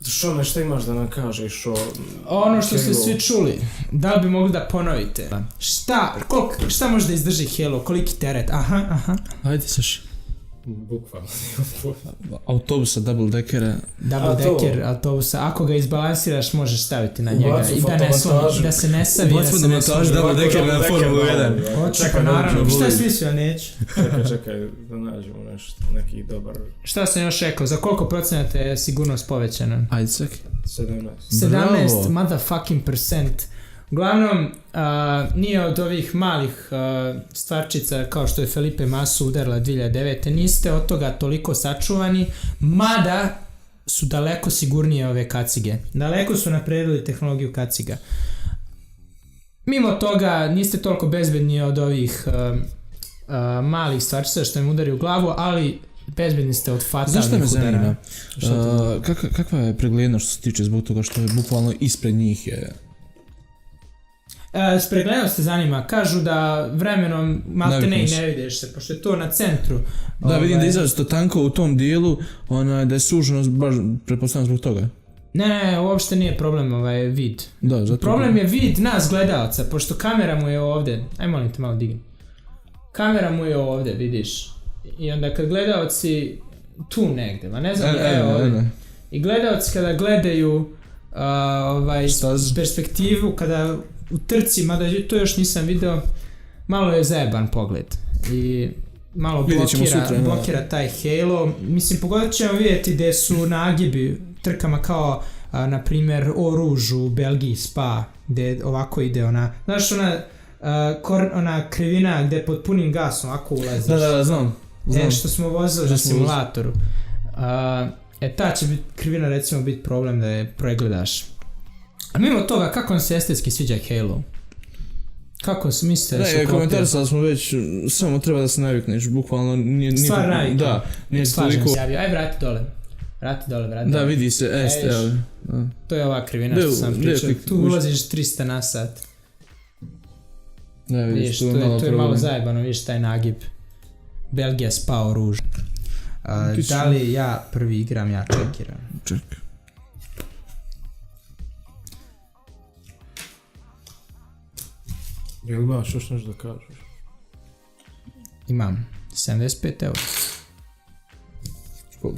Šone, šta imaš da nam kažeš o... Ono što ste svi čuli, da li bi mogli da ponovite? Šta može da izdrži Halo, koliki teret? Aha. Ajde, Saši. Bukvalno. Autobusa, double deckera. Double decker autobusa, ako ga izbalansiraš možeš staviti na njega i da se ne savi. Ubacimo da montaž double decker na Formulu 1. Hoću, pa naravno, šta si mislio, neću? Čekaj, da nađemo nešto, neki dobar... Šta sam još rekao, za koliko procenata je sigurnost povećana? Ajde, čekaj. 17 motherfucking %. Uglavnom, nije od ovih malih stvarčica kao što je Felipe Massa udarila 2009. Niste od toga toliko sačuvani, mada su daleko sigurnije ove kacige. Daleko su napredili tehnologiju kaciga. Mimo toga, niste toliko bezbedni od ovih malih stvarčica što im udari u glavu, ali bezbedni ste od fatalnih udara. Znaš šta me zanima? Kakva je preglednost što se tiče zbog toga što je bukvalno ispred njih je... S preglednost se zanima, kažu da vremenom malte ne vidiš se, pošto je to na centru. Da, vidim da je izrazito tanko u tom dijelu, da je suženost baš pretpostavljam zbog toga. Ne, uopšte nije problem vid. Da, zato problem je vid nas gledalca, pošto kamera mu je ovdje. Aj molim te malo digni. Kamera mu je ovdje, vidiš. I onda kad gledalci tu negdje, ma ne znam, ovdje. I gledalci kada gledaju perspektivu, kada u trci, mada to još nisam video, malo je zajeban pogled i malo blokira taj Halo. Mislim, pogotovo ćemo vidjeti gdje su nagibi trkama kao na primjer Eau Rouge u Belgiji, Spa, gdje ovako ide ona, znaš ona krivina gdje pod punim gasom ovako ulaziš. Da, znam. Što smo vozili na simulatoru. Ta će krivina recimo biti problem da je pregledaš. A mimo toga, kako vam se estetski sviđa Halo? Kako se mislite da su kopije? Komentarisali smo već, samo treba da se navikneš, bukvalno nije... Stvar navike. Da, nije toliko... Aj, vrati dole. Da, vidi se, evo. To je ova krivina što sam pričao. Tu ulaziš 300 na sat. Da, vidiš, to je malo zajebano, vidiš taj nagib. Belgija, Spa, Eau Rouge. Da li ja prvi igram, ja čekiram. Čekaj. Jel imaš još nešto da kažeš? Imam 75 €. Škoda.